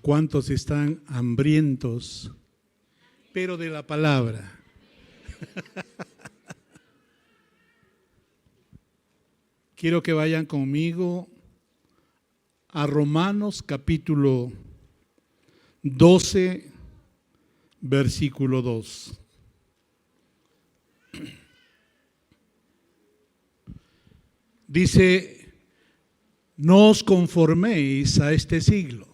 ¿Cuántos están hambrientos, pero de la palabra? Quiero que vayan conmigo a Romanos capítulo 12, versículo 2. Dice: no os conforméis a este siglo,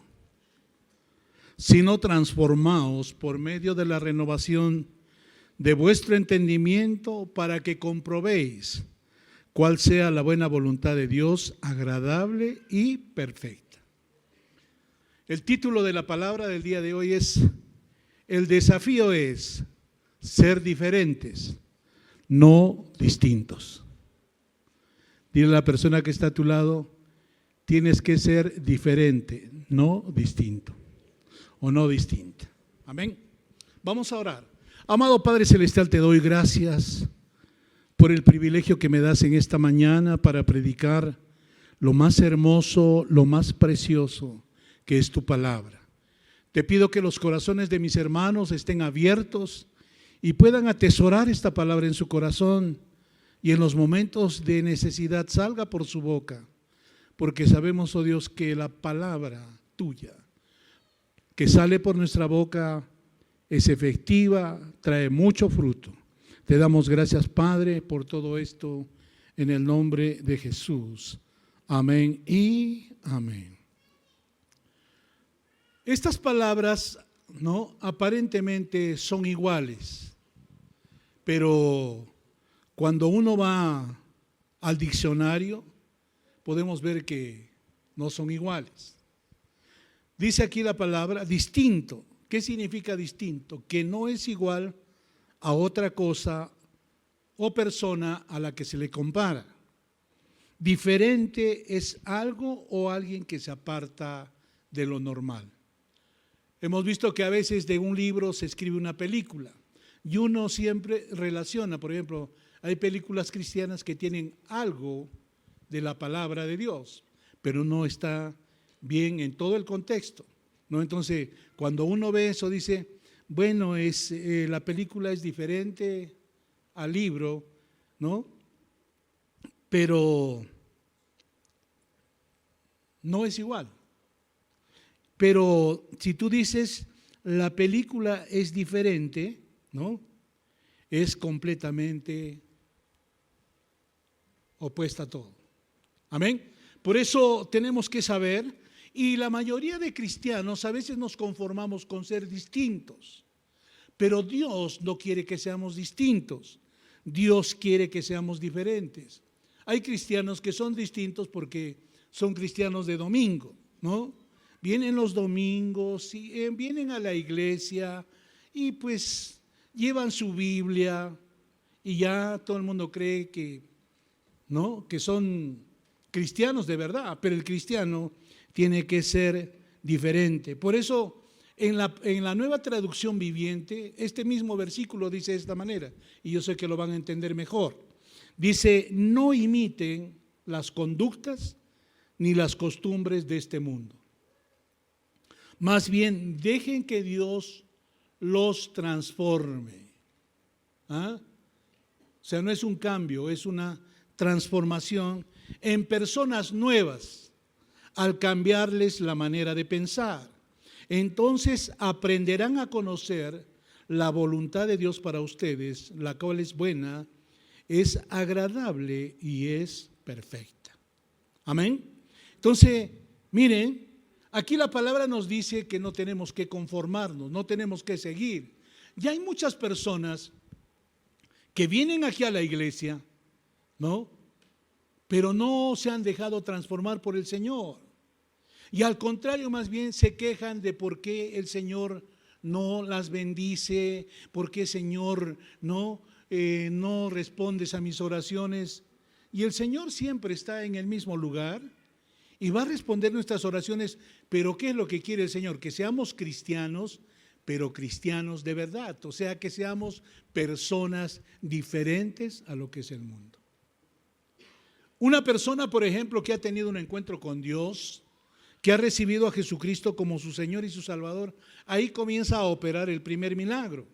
sino transformaos por medio de la renovación de vuestro entendimiento, para que comprobéis cuál sea la buena voluntad de Dios, agradable y perfecta. El título de la palabra del día de hoy es: el desafío es ser diferentes, no distintos. Dile a la persona que está a tu lado: tienes que ser diferente, no distinto, o no distinta. Amén. Vamos a orar. Amado Padre Celestial, te doy gracias por el privilegio que me das en esta mañana para predicar lo más hermoso, lo más precioso, que es tu palabra. Te pido que los corazones de mis hermanos estén abiertos y puedan atesorar esta palabra en su corazón, y en los momentos de necesidad salga por su boca, porque sabemos, oh Dios, que la palabra tuya que sale por nuestra boca es efectiva, trae mucho fruto. Te damos gracias, Padre, por todo esto, en el nombre de Jesús. Amén y amén. Estas palabras, ¿no?, aparentemente son iguales, pero cuando uno va al diccionario, podemos ver que no son iguales. Dice aquí la palabra distinto. ¿Qué significa distinto? Que no es igual a otra cosa o persona a la que se le compara. Diferente es algo o alguien que se aparta de lo normal. Hemos visto que a veces de un libro se escribe una película y uno siempre relaciona, por ejemplo, hay películas cristianas que tienen algo de la palabra de Dios, pero no está bien en todo el contexto, ¿no? Entonces, cuando uno ve eso, dice, bueno, la película es diferente al libro, ¿no? Pero no es igual. Pero si tú dices, la película es diferente, ¿no?, es completamente opuesta a todo. Amén. Por eso tenemos que saber, y la mayoría de cristianos a veces nos conformamos con ser distintos, pero Dios no quiere que seamos distintos. Dios quiere que seamos diferentes. Hay cristianos que son distintos porque son cristianos de domingo, ¿no? Vienen los domingos y vienen a la iglesia y pues llevan su Biblia y ya todo el mundo cree que, ¿no?, que son cristianos de verdad, pero el cristiano tiene que ser diferente. Por eso en la Nueva Traducción Viviente, este mismo versículo dice de esta manera, y yo sé que lo van a entender mejor. Dice: no imiten las conductas ni las costumbres de este mundo. Más bien, dejen que Dios los transforme. ¿Ah? O sea, no es un cambio, es una transformación en personas nuevas al cambiarles la manera de pensar. Entonces aprenderán a conocer la voluntad de Dios para ustedes, la cual es buena, es agradable y es perfecta. Amén. Entonces, miren, aquí la palabra nos dice que no tenemos que conformarnos, no tenemos que seguir. Ya hay muchas personas que vienen aquí a la iglesia, ¿no?, pero no se han dejado transformar por el Señor. Y al contrario, más bien se quejan de por qué el Señor no las bendice, por qué, Señor, no respondes a mis oraciones. Y el Señor siempre está en el mismo lugar y va a responder nuestras oraciones. Pero ¿qué es lo que quiere el Señor? Que seamos cristianos, pero cristianos de verdad. O sea, que seamos personas diferentes a lo que es el mundo. Una persona, por ejemplo, que ha tenido un encuentro con Dios, que ha recibido a Jesucristo como su Señor y su Salvador, ahí comienza a operar el primer milagro.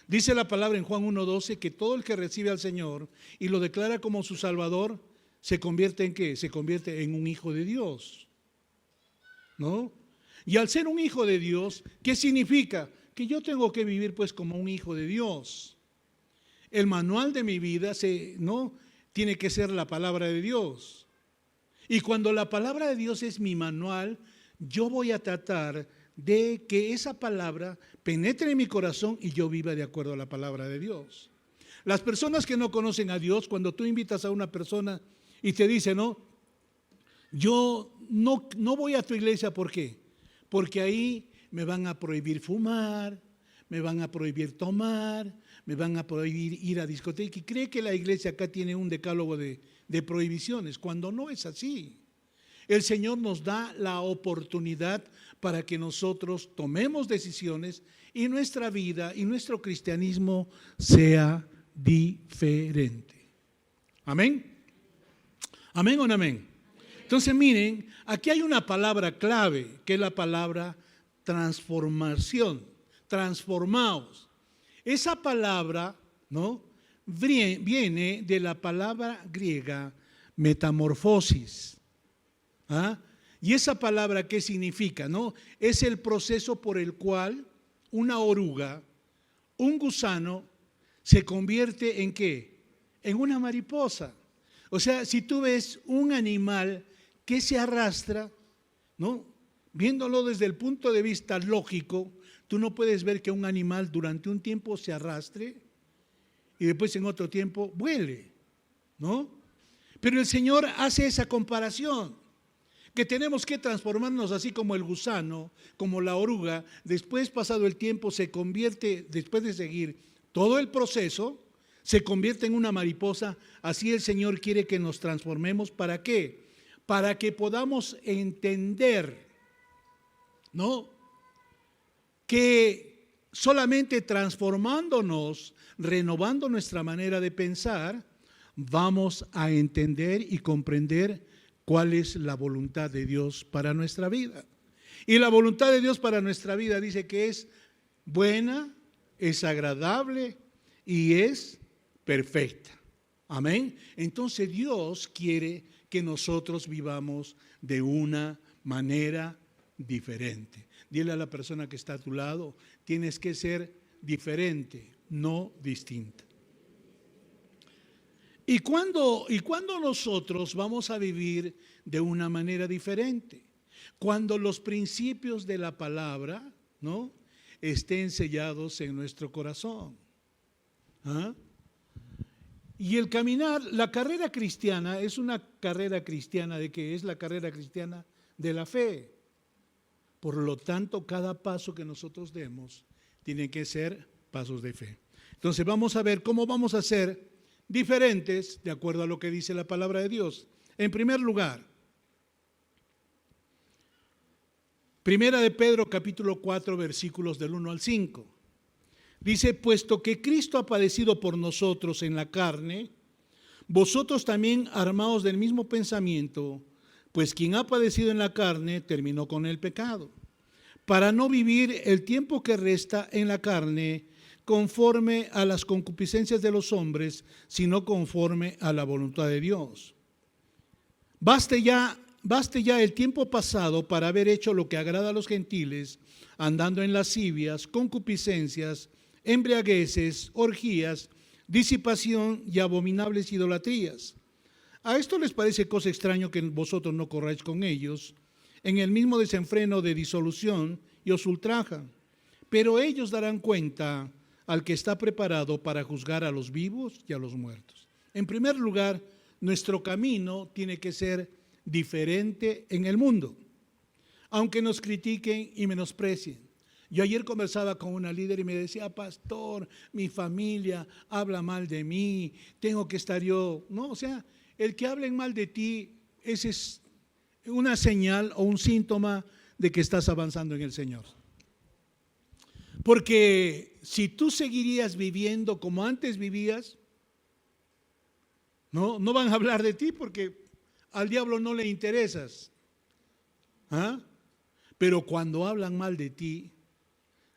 Dice la palabra en Juan 1:12 que todo el que recibe al Señor y lo declara como su Salvador, ¿se convierte en qué? Se convierte en un hijo de Dios, ¿no? Y al ser un hijo de Dios, ¿qué significa? Que yo tengo que vivir pues como un hijo de Dios. El manual de mi vida ¿no? Tiene que ser la palabra de Dios. Y cuando la palabra de Dios es mi manual, yo voy a tratar de que esa palabra penetre en mi corazón y yo viva de acuerdo a la palabra de Dios. Las personas que no conocen a Dios, cuando tú invitas a una persona y te dice, no, yo no voy a tu iglesia, ¿por qué? Porque ahí me van a prohibir fumar, me van a prohibir tomar, me van a prohibir ir a discoteca, y cree que la iglesia acá tiene un decálogo de prohibiciones, cuando no es así. El Señor nos da la oportunidad para que nosotros tomemos decisiones y nuestra vida y nuestro cristianismo sea diferente. ¿Amén? ¿Amén o no amén? Entonces miren, aquí hay una palabra clave, que es la palabra transformación. Transformaos. Esa palabra, ¿no?, viene de la palabra griega metamorfosis. ¿Ah? Y esa palabra, ¿qué significa? ¿No? Es el proceso por el cual una oruga, un gusano, se convierte ¿en qué? En una mariposa. O sea, si tú ves un animal que se arrastra, ¿no?, viéndolo desde el punto de vista lógico, tú no puedes ver que un animal durante un tiempo se arrastre y después en otro tiempo vuele, ¿no? Pero el Señor hace esa comparación, que tenemos que transformarnos así como el gusano, como la oruga, después pasado el tiempo se convierte, después de seguir todo el proceso, se convierte en una mariposa. Así el Señor quiere que nos transformemos. ¿Para qué? Para que podamos entender, ¿no?, que solamente transformándonos, renovando nuestra manera de pensar, vamos a entender y comprender cuál es la voluntad de Dios para nuestra vida. Y la voluntad de Dios para nuestra vida dice que es buena, es agradable y es perfecta. Amén. Entonces Dios quiere que nosotros vivamos de una manera diferente. Dile a la persona que está a tu lado, tienes que ser diferente, no distinta. ¿Y cuándo nosotros vamos a vivir de una manera diferente? Cuando los principios de la palabra, ¿no?, estén sellados en nuestro corazón. ¿Ah? Y el caminar, la carrera cristiana es una carrera cristiana ¿de qué? Es la carrera cristiana de la fe. Por lo tanto, cada paso que nosotros demos tiene que ser pasos de fe. Entonces vamos a ver cómo vamos a ser diferentes de acuerdo a lo que dice la palabra de Dios. En primer lugar, Primera de Pedro capítulo 4 versículos del 1 al 5. Dice, puesto que Cristo ha padecido por nosotros en la carne, vosotros también armaos del mismo pensamiento, pues quien ha padecido en la carne terminó con el pecado, para no vivir el tiempo que resta en la carne conforme a las concupiscencias de los hombres, sino conforme a la voluntad de Dios. Baste ya el tiempo pasado para haber hecho lo que agrada a los gentiles, andando en lascivias, concupiscencias, embriagueces, orgías, disipación y abominables idolatrías. A esto les parece cosa extraña que vosotros no corráis con ellos, en el mismo desenfreno de disolución, y os ultrajan. Pero ellos darán cuenta al que está preparado para juzgar a los vivos y a los muertos. En primer lugar, nuestro camino tiene que ser diferente en el mundo, aunque nos critiquen y menosprecien. Yo ayer conversaba con una líder y me decía, pastor, mi familia habla mal de mí, tengo que estar yo. No, o sea, el que hablen mal de ti, ese es una señal o un síntoma de que estás avanzando en el Señor. Porque si tú seguirías viviendo como antes vivías, no van a hablar de ti porque al diablo no le interesas. ¿Ah? Pero cuando hablan mal de ti,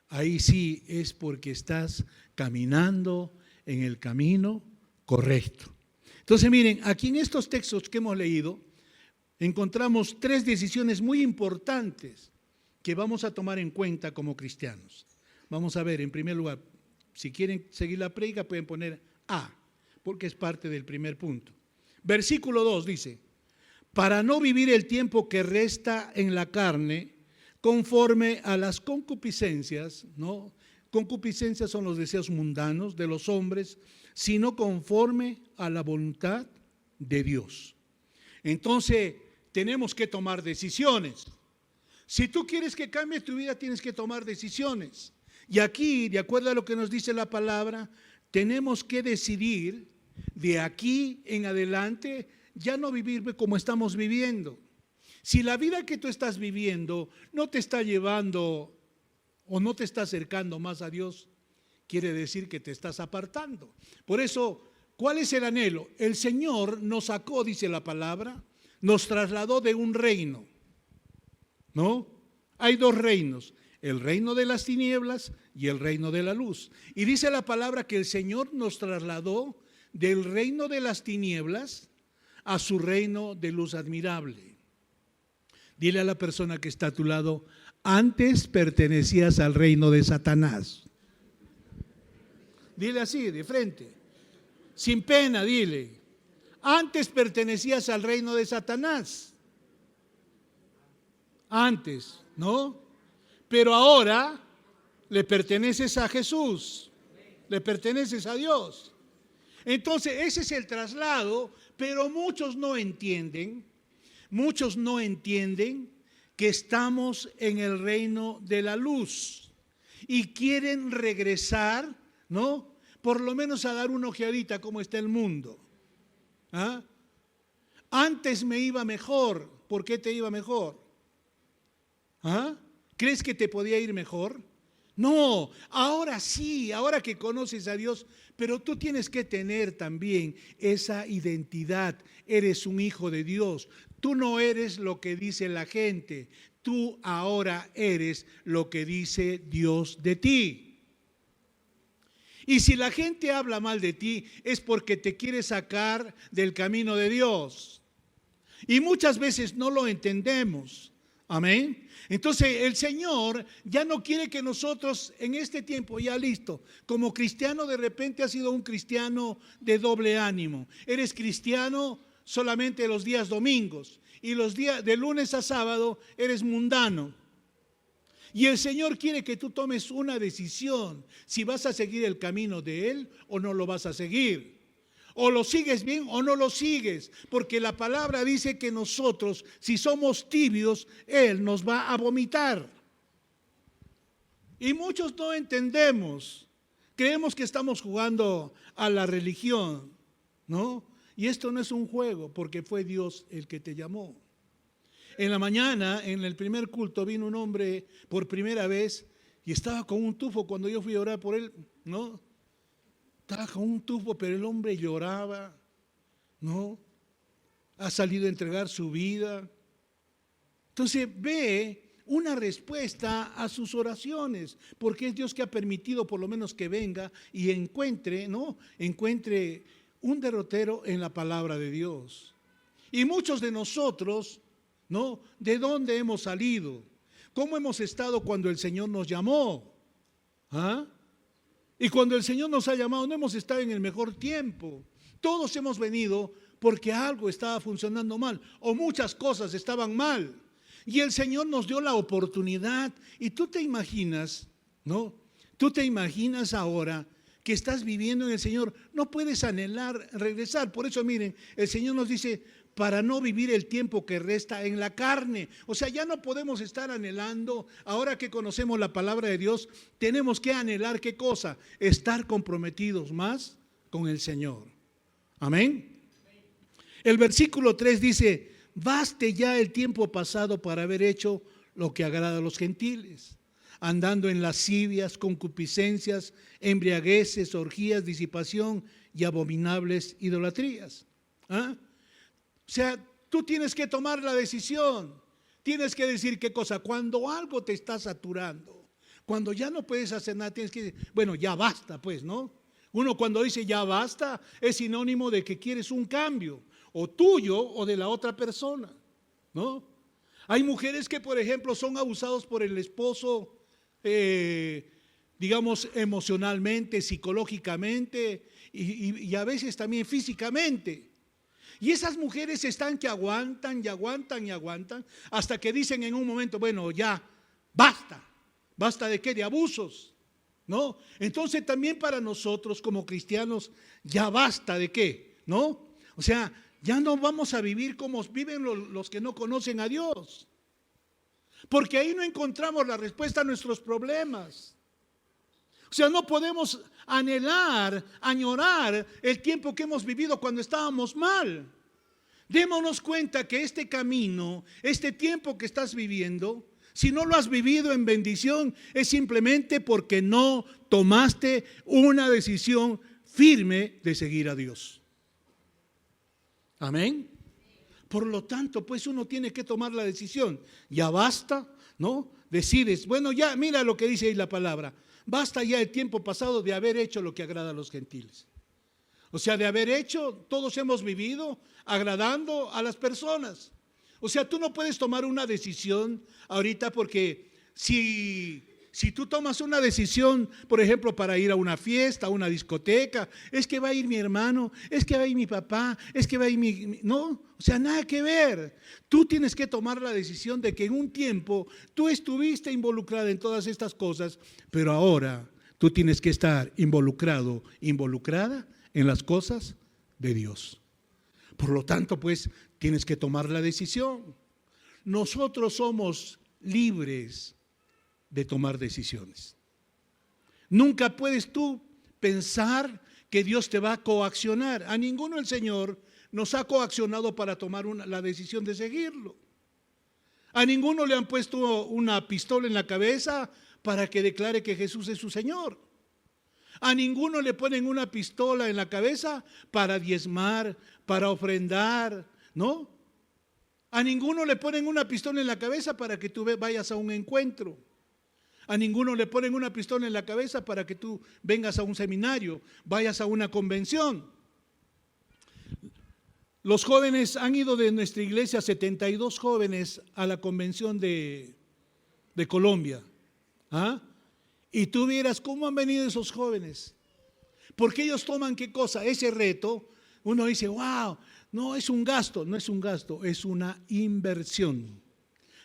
ahí sí es porque estás caminando en el camino correcto. Entonces miren, aquí en estos textos que hemos leído, encontramos 3 decisiones muy importantes que vamos a tomar en cuenta como cristianos. Vamos a ver, en primer lugar, si quieren seguir la prédica pueden poner A, porque es parte del primer punto. Versículo 2 dice, para no vivir el tiempo que resta en la carne, conforme a las concupiscencias, ¿no? Concupiscencias son los deseos mundanos de los hombres, sino conforme a la voluntad de Dios. Entonces, tenemos que tomar decisiones. Si tú quieres que cambie tu vida, tienes que tomar decisiones. Y aquí, de acuerdo a lo que nos dice la palabra, tenemos que decidir de aquí en adelante ya no vivir como estamos viviendo. Si la vida que tú estás viviendo no te está llevando o no te está acercando más a Dios, quiere decir que te estás apartando. Por eso, ¿cuál es el anhelo? El Señor nos sacó, dice la palabra, nos trasladó de un reino, ¿no? Hay 2 reinos, el reino de las tinieblas y el reino de la luz. Y dice la palabra que el Señor nos trasladó del reino de las tinieblas a su reino de luz admirable. Dile a la persona que está a tu lado, antes pertenecías al reino de Satanás. Dile así, de frente, sin pena, dile, antes pertenecías al reino de Satanás. Antes, ¿no? Pero ahora le perteneces a Jesús, le perteneces a Dios. Entonces, ese es el traslado, pero muchos no entienden que estamos en el reino de la luz y quieren regresar, ¿no? Por lo menos a dar una ojeadita cómo está el mundo. ¿Ah? Antes me iba mejor. ¿Por qué te iba mejor? ¿Ah? ¿Crees que te podía ir mejor? No, ahora sí, ahora que conoces a Dios, pero tú tienes que tener también esa identidad. Eres un hijo de Dios. Tú no eres lo que dice la gente. Tú ahora eres lo que dice Dios de ti. Y si la gente habla mal de ti, es porque te quiere sacar del camino de Dios. Y muchas veces no lo entendemos. Amén. Entonces el Señor ya no quiere que nosotros en este tiempo, ya listo, como cristiano de repente has sido un cristiano de doble ánimo. Eres cristiano solamente los días domingos y los días de lunes a sábado eres mundano. Y el Señor quiere que tú tomes una decisión, si vas a seguir el camino de Él o no lo vas a seguir. O lo sigues bien o no lo sigues, porque la palabra dice que nosotros, si somos tibios, Él nos va a vomitar. Y muchos no entendemos, creemos que estamos jugando a la religión, ¿no? Y esto no es un juego, porque fue Dios el que te llamó. En la mañana, en el primer culto, vino un hombre por primera vez y estaba con un tufo cuando yo fui a orar por él, ¿no? Estaba con un tufo, pero el hombre lloraba, ¿no? Ha salido a entregar su vida. Entonces ve una respuesta a sus oraciones, porque es Dios que ha permitido por lo menos que venga y encuentre, ¿no? Encuentre un derrotero en la palabra de Dios. Y muchos de nosotros, ¿no? ¿De dónde hemos salido? ¿Cómo hemos estado cuando el Señor nos llamó? ¿Ah? Y cuando el Señor nos ha llamado, no hemos estado en el mejor tiempo. Todos hemos venido porque algo estaba funcionando mal o muchas cosas estaban mal. Y el Señor nos dio la oportunidad. Y tú te imaginas, ¿no? Tú te imaginas ahora que estás viviendo en el Señor. No puedes anhelar regresar. Por eso miren, el Señor nos dice, para no vivir el tiempo que resta en la carne. O sea, ya no podemos estar anhelando, ahora que conocemos la palabra de Dios, tenemos que anhelar ¿qué cosa? Estar comprometidos más con el Señor. Amén. El versículo 3 dice, baste ya el tiempo pasado para haber hecho lo que agrada a los gentiles, andando en lascivias, concupiscencias, embriagueces, orgías, disipación y abominables idolatrías. ¿Ah? O sea, tú tienes que tomar la decisión. Tienes que decir qué cosa. Cuando algo te está saturando, cuando ya no puedes hacer nada, tienes que decir, bueno, ya basta, pues, ¿no? Uno cuando dice ya basta es sinónimo de que quieres un cambio, o tuyo o de la otra persona, ¿no? Hay mujeres que, por ejemplo, son abusados por el esposo, digamos, emocionalmente, psicológicamente y a veces también físicamente. Y esas mujeres están que aguantan y aguantan y aguantan hasta que dicen en un momento, bueno, ya, basta. ¿Basta de qué? De abusos, ¿no? Entonces también para nosotros como cristianos, ya basta de qué, ¿no? O sea, ya no vamos a vivir como viven los que no conocen a Dios. Porque ahí no encontramos la respuesta a nuestros problemas. O sea, no podemos anhelar, añorar el tiempo que hemos vivido cuando estábamos mal. Démonos cuenta que este camino, este tiempo que estás viviendo, si no lo has vivido en bendición, es simplemente porque no tomaste una decisión firme de seguir a Dios. Amén. Por lo tanto, pues uno tiene que tomar la decisión. Ya basta, ¿no? Decides, bueno, ya mira lo que dice ahí la palabra. Basta ya el tiempo pasado de haber hecho lo que agrada a los gentiles. O sea, de haber hecho, todos hemos vivido agradando a las personas. O sea, tú no puedes tomar una decisión ahorita porque si tú tomas una decisión, por ejemplo, para ir a una fiesta, a una discoteca, es que va a ir mi hermano, es que va a ir mi papá, es que va a ir mi... No, o sea, nada que ver. Tú tienes que tomar la decisión de que en un tiempo tú estuviste involucrada en todas estas cosas, pero ahora tú tienes que estar involucrado, involucrada en las cosas de Dios. Por lo tanto, pues, tienes que tomar la decisión. Nosotros somos libres de tomar decisiones. Nunca puedes tú pensar que Dios te va a coaccionar. A ninguno el Señor nos ha coaccionado para tomar la decisión de seguirlo. A ninguno le han puesto una pistola en la cabeza para que declare que Jesús es su Señor. A ninguno le ponen una pistola en la cabeza para diezmar, para ofrendar, ¿no? A ninguno le ponen una pistola en la cabeza para que tú vayas a un encuentro. A ninguno le ponen una pistola en la cabeza para que tú vengas a un seminario, vayas a una convención. Los jóvenes han ido de nuestra iglesia, 72 jóvenes, a la convención de Colombia. ¿Ah? Y tú vieras cómo han venido esos jóvenes. Porque ellos toman qué cosa, ese reto. Uno dice, wow, no es un gasto, no es un gasto, es una inversión.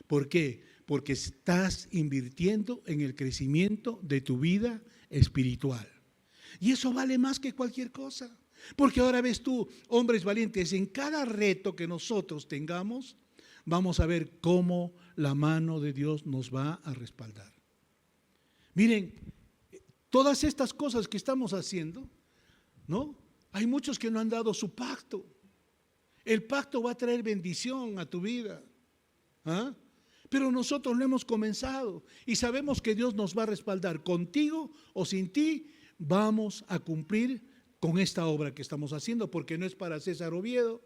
¿Por qué? Porque estás invirtiendo en el crecimiento de tu vida espiritual. Y eso vale más que cualquier cosa. Porque ahora ves tú, hombres valientes, en cada reto que nosotros tengamos, vamos a ver cómo la mano de Dios nos va a respaldar. Miren, todas estas cosas que estamos haciendo, ¿no? Hay muchos que no han dado su pacto. El pacto va a traer bendición a tu vida. ¿Ah? Pero nosotros lo hemos comenzado y sabemos que Dios nos va a respaldar. Contigo o sin ti, vamos a cumplir con esta obra que estamos haciendo, porque no es para César Oviedo,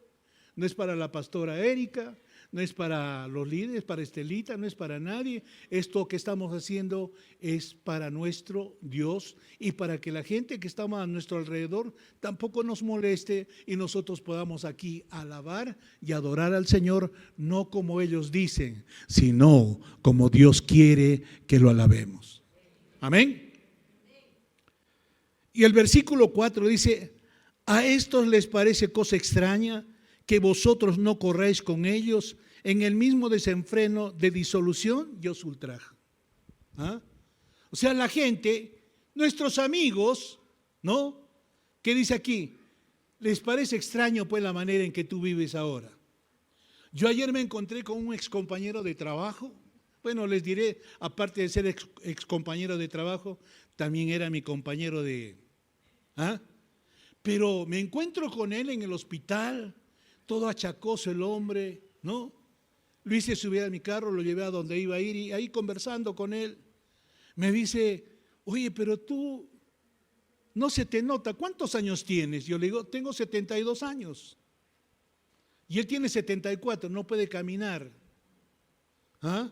no es para la pastora Erika, no es para los líderes, para Estelita, no es para nadie. Esto que estamos haciendo es para nuestro Dios y para que la gente que está a nuestro alrededor tampoco nos moleste y nosotros podamos aquí alabar y adorar al Señor, no como ellos dicen, sino como Dios quiere que lo alabemos. Amén. Y el versículo 4 dice, a estos les parece cosa extraña que vosotros no corráis con ellos en el mismo desenfreno de disolución y os ultraja. ¿Ah? O sea, la gente, nuestros amigos, ¿no? ¿Qué dice aquí? Les parece extraño pues la manera en que tú vives ahora. Yo ayer me encontré con un ex compañero de trabajo. Bueno, les diré, aparte de ser ex compañero de trabajo, también era mi compañero de... ¿Ah? Pero me encuentro con él en el hospital, todo achacoso el hombre, ¿no? Lo hice subir a mi carro, lo llevé a donde iba a ir y ahí conversando con él, me dice, oye, pero tú no se te nota, ¿cuántos años tienes? Yo le digo, tengo 72 años. Y él tiene 74, no puede caminar. ¿Ah?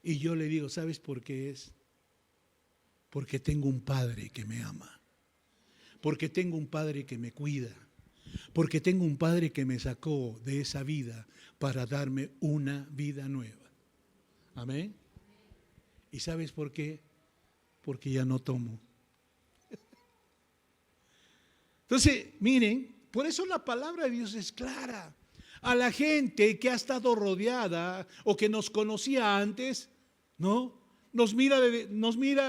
Y yo le digo, ¿sabes por qué es? Porque tengo un Padre que me ama, porque tengo un Padre que me cuida, porque tengo un Padre que me sacó de esa vida para darme una vida nueva. Amén. ¿Y sabes por qué? Porque ya no tomo. Entonces, miren, por eso la palabra de Dios es clara. A la gente que ha estado rodeada o que nos conocía antes, ¿no? Nos mira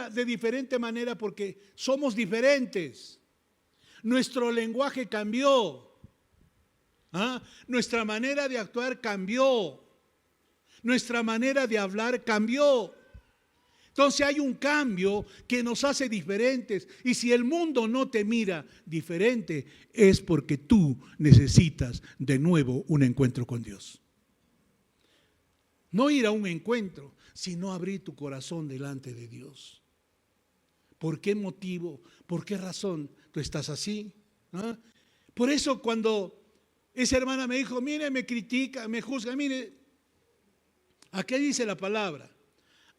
de diferente manera porque somos diferentes. Nuestro lenguaje cambió. ¿Ah? Nuestra manera de actuar cambió. Nuestra manera de hablar cambió. Entonces hay un cambio que nos hace diferentes. Y si el mundo no te mira diferente, es porque tú necesitas de nuevo un encuentro con Dios. No ir a un encuentro, sino abrir tu corazón delante de Dios. ¿Por qué motivo? ¿Por qué razón tú estás así? ¿Ah? Por eso cuando esa hermana me dijo, mire, me critica, me juzga, mire, aquí dice la palabra.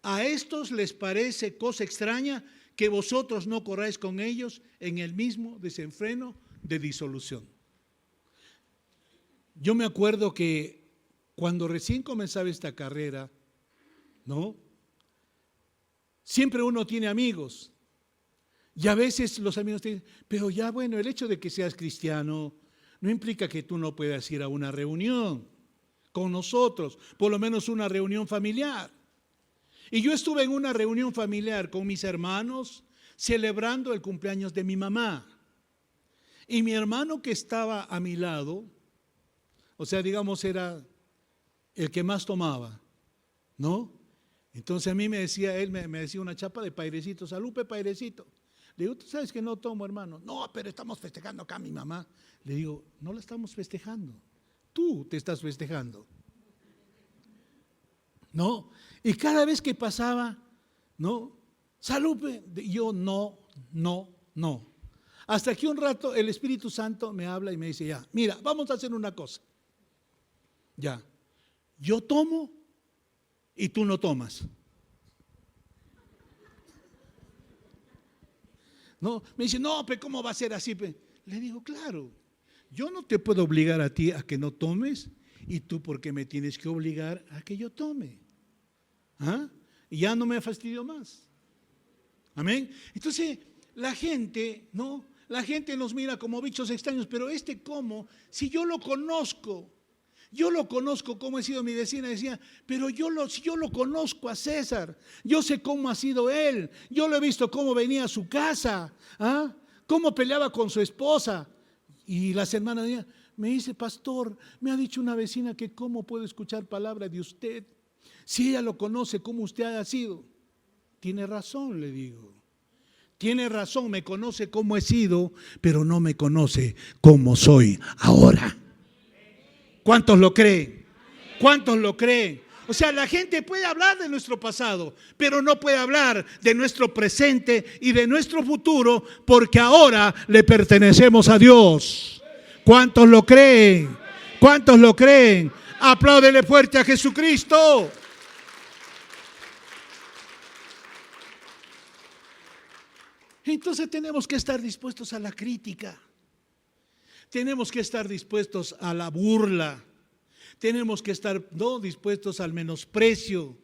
A estos les parece cosa extraña que vosotros no corráis con ellos en el mismo desenfreno de disolución. Yo me acuerdo que cuando recién comenzaba esta carrera, ¿no? Siempre uno tiene amigos y a veces los amigos te dicen, pero ya bueno, el hecho de que seas cristiano no implica que tú no puedas ir a una reunión con nosotros, por lo menos una reunión familiar. Y yo estuve en una reunión familiar con mis hermanos celebrando el cumpleaños de mi mamá. Y mi hermano que estaba a mi lado, o sea, digamos, era el que más tomaba, ¿no? Entonces a mí me decía, él me decía una chapa de pairecito, salupe pairecito. Le digo, ¿tú sabes que no tomo, hermano? No, pero estamos festejando acá a mi mamá. Le digo, no la estamos festejando, tú te estás festejando. ¿No? Y cada vez que pasaba, ¿no? Salupe, yo no. Hasta que un rato el Espíritu Santo me habla y me dice, ya, mira, vamos a hacer una cosa. Ya, yo tomo y tú no tomas. No, me dice, no, pero ¿cómo va a ser así? Le digo, claro, yo no te puedo obligar a ti a que no tomes y tú porque me tienes que obligar a que yo tome. ¿Ah? Y ya no me fastidio más. Amén. Entonces, la gente, ¿no? La gente nos mira como bichos extraños, pero ¿cómo? Si yo lo conozco como he sido mi vecina, decía, pero si yo lo conozco a César, yo sé cómo ha sido él, yo lo he visto cómo venía a su casa, ¿ah? Cómo peleaba con su esposa. Y las hermanas me dice, pastor, me ha dicho una vecina que cómo puedo escuchar palabra de usted, si ella lo conoce como usted ha sido. Tiene razón, le digo. Tiene razón, me conoce como he sido, pero no me conoce como soy ahora. ¿Cuántos lo creen? ¿Cuántos lo creen? O sea, la gente puede hablar de nuestro pasado, pero no puede hablar de nuestro presente y de nuestro futuro, porque ahora le pertenecemos a Dios. ¿Cuántos lo creen? ¿Cuántos lo creen? Apláudele fuerte a Jesucristo. Entonces tenemos que estar dispuestos a la crítica. Tenemos que estar dispuestos a la burla. Tenemos que estar dispuestos al menosprecio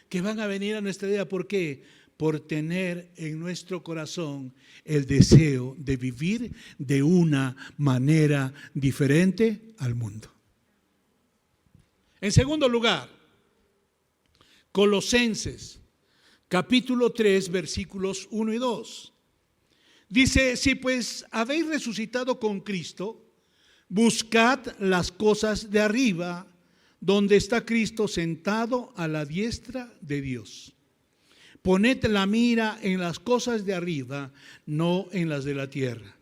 que van a venir a nuestra vida. ¿Por qué? Por tener en nuestro corazón el deseo de vivir de una manera diferente al mundo. En segundo lugar, Colosenses, capítulo 3, versículos 1 y 2. Dice, si pues habéis resucitado con Cristo, buscad las cosas de arriba, donde está Cristo sentado a la diestra de Dios. Poned la mira en las cosas de arriba, no en las de la tierra.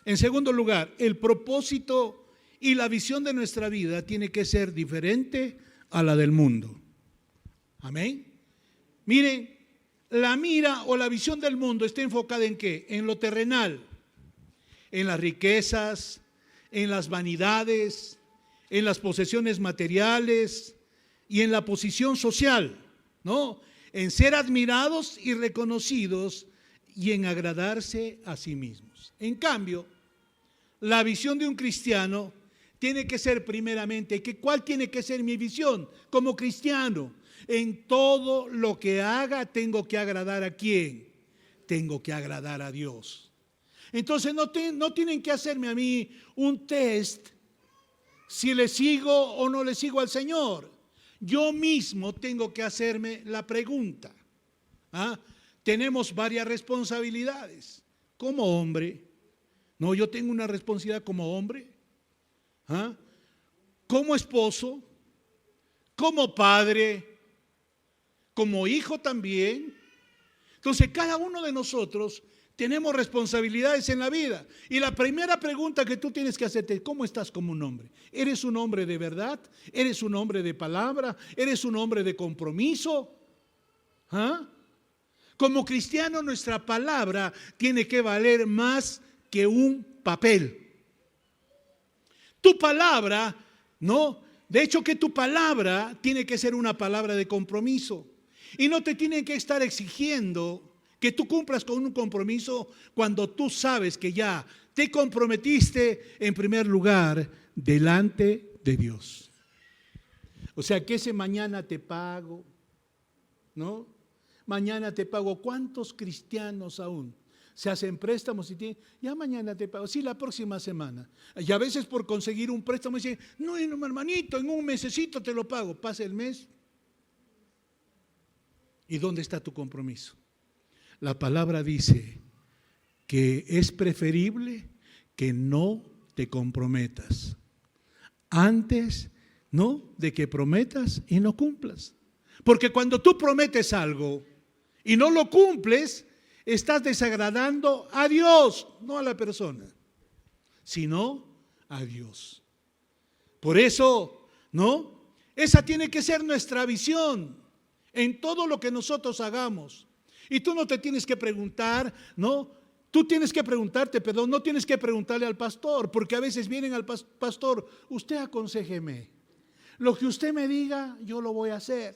En segundo lugar, el propósito y la visión de nuestra vida tiene que ser diferente a la del mundo. Amén. Miren, la mira o la visión del mundo está enfocada ¿en qué? En lo terrenal, en las riquezas, en las vanidades, en las posesiones materiales y en la posición social, ¿no? En ser admirados y reconocidos y en agradarse a sí mismos. En cambio, la visión de un cristiano tiene que ser primeramente, ¿cuál tiene que ser mi visión como cristiano? En todo lo que haga tengo que agradar ¿a quién? Tengo que agradar a Dios. Entonces no tienen que hacerme a mí un test si le sigo o no le sigo al Señor. Yo mismo tengo que hacerme la pregunta. Tenemos varias responsabilidades. Como hombre, no, yo tengo una responsabilidad como hombre, como esposo, como padre, como hijo también. Entonces cada uno de nosotros tenemos responsabilidades en la vida. Y la primera pregunta que tú tienes que hacerte: ¿cómo estás como un hombre? ¿Eres un hombre de verdad? ¿Eres un hombre de palabra? ¿Eres un hombre de compromiso? Como cristiano, nuestra palabra tiene que valer más que un papel. Tu palabra, ¿no? De hecho, que tu palabra tiene que ser una palabra de compromiso. Y no te tienen que estar exigiendo que tú cumplas con un compromiso cuando tú sabes que ya te comprometiste en primer lugar delante de Dios. O sea, que ese mañana te pago, ¿no? Mañana te pago. ¿Cuántos cristianos aún se hacen préstamos y tienen, ya mañana te pago? Sí, la próxima semana. Y a veces por conseguir un préstamo dicen, no, hermanito, en un mesecito te lo pago. Pasa el mes. ¿Y dónde está tu compromiso? La palabra dice que es preferible que no te comprometas antes, ¿no?, de que prometas y no cumplas. Porque cuando tú prometes algo y no lo cumples, estás desagradando a Dios, no a la persona, sino a Dios. Por eso, ¿no? Esa tiene que ser nuestra visión en todo lo que nosotros hagamos. Y tú no te tienes que preguntar, ¿no? Tú tienes que preguntarte, perdón, no tienes que preguntarle al pastor, porque a veces vienen al pastor, usted aconséjeme. Lo que usted me diga, yo lo voy a hacer.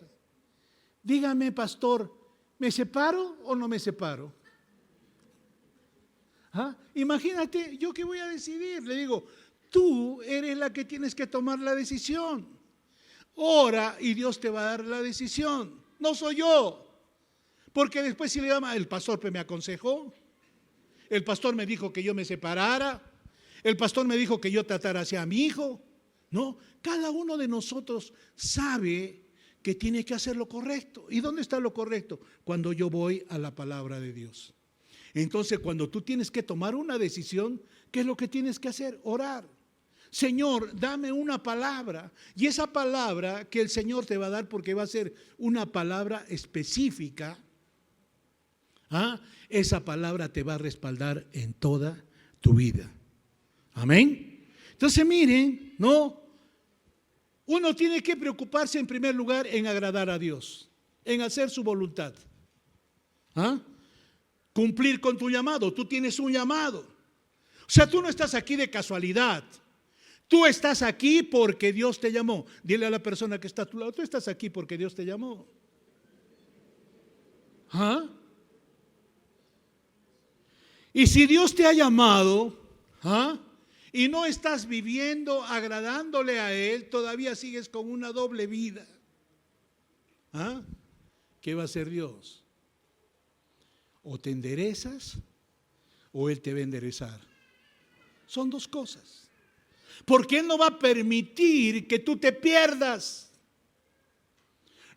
Dígame, pastor, ¿me separo o no me separo? Imagínate, ¿yo qué voy a decidir? Le digo, tú eres la que tienes que tomar la decisión. Ora y Dios te va a dar la decisión. No soy yo. Porque después si le llama, el pastor me aconsejó, el pastor me dijo que yo me separara, el pastor me dijo que yo tratara hacia mi hijo. No, cada uno de nosotros sabe que tiene que hacer lo correcto. ¿Y dónde está lo correcto? Cuando yo voy a la palabra de Dios. Entonces, cuando tú tienes que tomar una decisión, ¿qué es lo que tienes que hacer? Orar. Señor, dame una palabra. Y esa palabra que el Señor te va a dar, porque va a ser una palabra específica, esa palabra te va a respaldar en toda tu vida. Amén. Entonces miren, ¿no? Uno tiene que preocuparse en primer lugar en agradar a Dios, en hacer su voluntad. Cumplir con tu llamado. Tú tienes un llamado. O sea, tú no estás aquí de casualidad. Tú estás aquí porque Dios te llamó. Dile a la persona que está a tu lado, tú estás aquí porque Dios te llamó. Y si Dios te ha llamado, y no estás viviendo agradándole a Él, todavía sigues con una doble vida. ¿Qué va a hacer Dios? O te enderezas o Él te va a enderezar. Son dos cosas. Porque Él no va a permitir que tú te pierdas.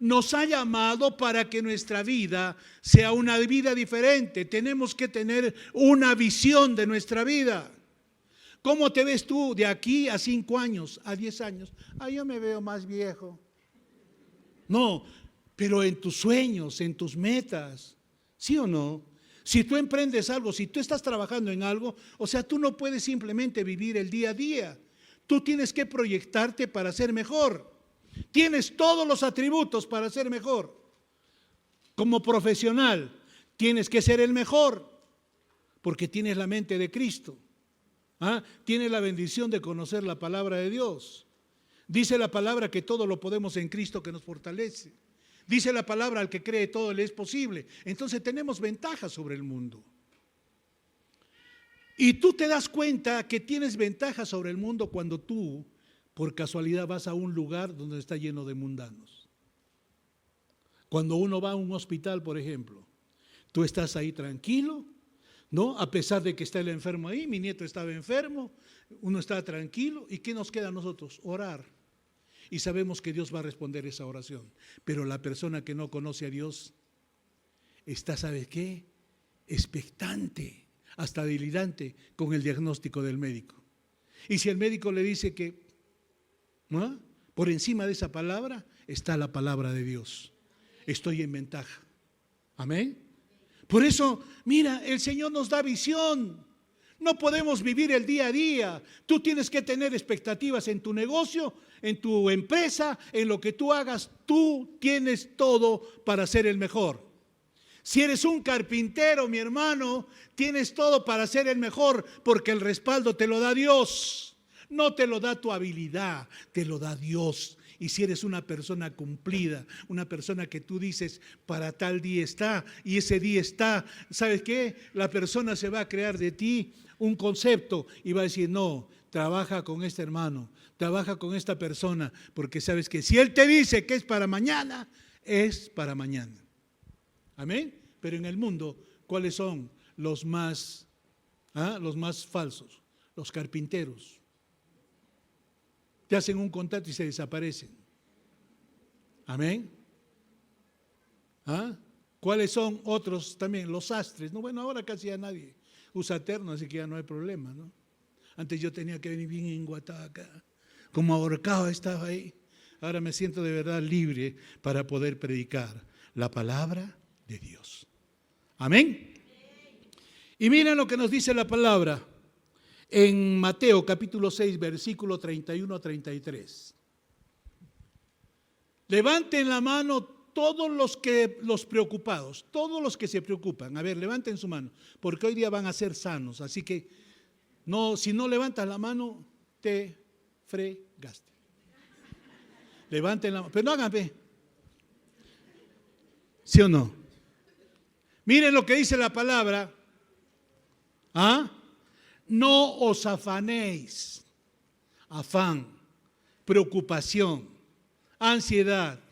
Nos ha llamado para que nuestra vida sea una vida diferente. Tenemos que tener una visión de nuestra vida. ¿Cómo te ves tú de aquí a 5 años, a 10 años? Yo me veo más viejo. No, pero en tus sueños, en tus metas, ¿sí o no? Si tú emprendes algo, si tú estás trabajando en algo, o sea, tú no puedes simplemente vivir el día a día. Tú tienes que proyectarte para ser mejor. Tienes todos los atributos para ser mejor. Como profesional, tienes que ser el mejor, porque tienes la mente de Cristo. Tienes la bendición de conocer la palabra de Dios. Dice la palabra que todo lo podemos en Cristo que nos fortalece. Dice la palabra, al que cree todo le es posible. Entonces tenemos ventaja sobre el mundo. Y tú te das cuenta que tienes ventaja sobre el mundo cuando tú, por casualidad, vas a un lugar donde está lleno de mundanos. Cuando uno va a un hospital, por ejemplo, tú estás ahí tranquilo, ¿no? A pesar de que está el enfermo ahí, mi nieto estaba enfermo, uno está tranquilo. ¿Y qué nos queda a nosotros? Orar. Y sabemos que Dios va a responder esa oración. Pero la persona que no conoce a Dios está, ¿sabe qué? Expectante, hasta delirante con el diagnóstico del médico. Y si el médico le dice que, ¿no?, por encima de esa palabra está la palabra de Dios, estoy en ventaja. Amén. Por eso, mira, el Señor nos da visión. No podemos vivir el día a día. Tú tienes que tener expectativas en tu negocio, en tu empresa, en lo que tú hagas. Tú tienes todo para ser el mejor. Si eres un carpintero, mi hermano, tienes todo para ser el mejor, porque el respaldo te lo da Dios. No te lo da tu habilidad, te lo da Dios. Y si eres una persona cumplida, una persona que tú dices, para tal día está, y ese día está, ¿sabes qué? La persona se va a crear de ti un concepto y va a decir, no, trabaja con este hermano, trabaja con esta persona, porque sabes que si él te dice que es para mañana, es para mañana. Amén. Pero en el mundo, ¿cuáles son los más falsos? Los carpinteros. Te hacen un contrato y se desaparecen. Amén. ¿Cuáles son otros también? Los sastres. No, bueno, ahora casi ya nadie usa terno, así que ya no hay problema, ¿no? Antes yo tenía que venir bien enguatado acá, como ahorcado estaba ahí. Ahora me siento de verdad libre para poder predicar la palabra de Dios. Amén. Y miren lo que nos dice la palabra en Mateo capítulo 6, versículo 31 a 33. Levanten la mano todos los preocupados, todos los que se preocupan. A ver, levanten su mano, porque hoy día van a ser sanos. Así que no, si no levantas la mano, te fregaste. Levanten la mano, pero no hagan fe. ¿Sí o no? Miren lo que dice la palabra. No os afanéis. Afán, preocupación, ansiedad,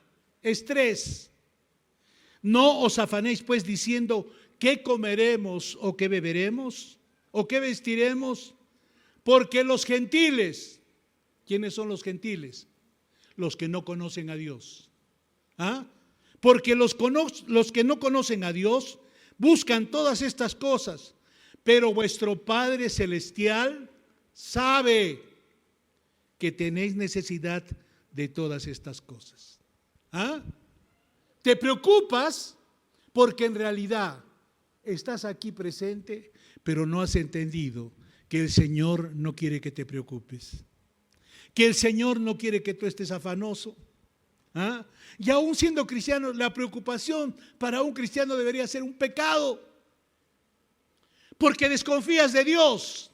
estrés. No os afanéis pues diciendo, ¿qué comeremos o qué beberemos o qué vestiremos? Porque los gentiles, ¿quiénes son los gentiles? Los que no conocen a Dios. Porque los que no conocen a Dios buscan todas estas cosas, pero vuestro Padre Celestial sabe que tenéis necesidad de todas estas cosas. Te preocupas porque en realidad estás aquí presente, pero no has entendido que el Señor no quiere que te preocupes, que el Señor no quiere que tú estés afanoso. Y aún siendo cristiano, la preocupación para un cristiano debería ser un pecado, porque desconfías de Dios,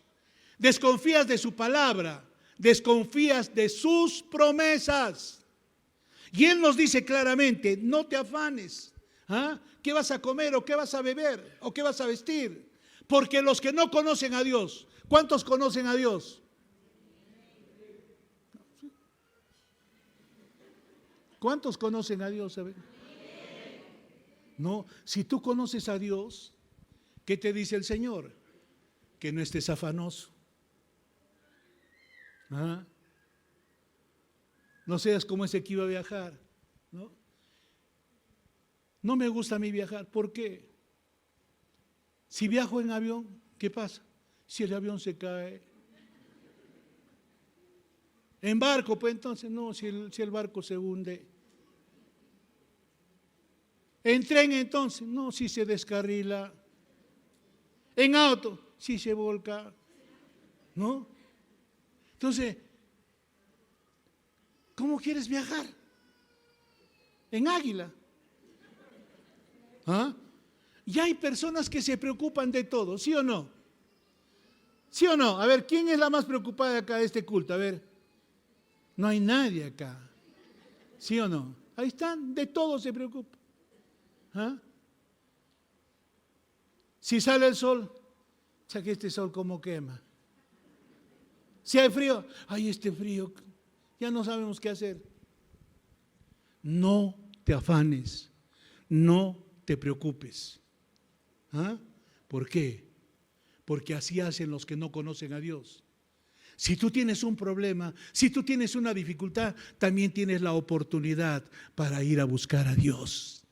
desconfías de su palabra, desconfías de sus promesas. Y Él nos dice claramente, no te afanes. ¿Qué vas a comer o qué vas a beber o qué vas a vestir? Porque los que no conocen a Dios, ¿cuántos conocen a Dios? ¿Cuántos conocen a Dios? No, si tú conoces a Dios, ¿qué te dice el Señor? Que no estés afanoso. No seas como ese que iba a viajar, ¿no? No me gusta a mí viajar. ¿Por qué? Si viajo en avión, ¿qué pasa? Si el avión se cae. En barco, pues entonces, no, si el barco se hunde. En tren, entonces, no, si se descarrila. En auto, si se volca. ¿No? Entonces, ¿cómo quieres viajar? En águila. Y hay personas que se preocupan de todo, ¿sí o no? ¿Sí o no? A ver, ¿quién es la más preocupada acá de este culto? A ver. No hay nadie acá. ¿Sí o no? Ahí están, de todo se preocupa. ¿Ah? Si sale el sol, saque este sol como quema. Si hay frío, ay, este frío, ya no sabemos qué hacer. No te afanes, no te preocupes. ¿Ah? ¿Por qué? Porque así hacen los que no conocen a Dios. Si tú tienes un problema, si tú tienes una dificultad, también tienes la oportunidad para ir a buscar a Dios.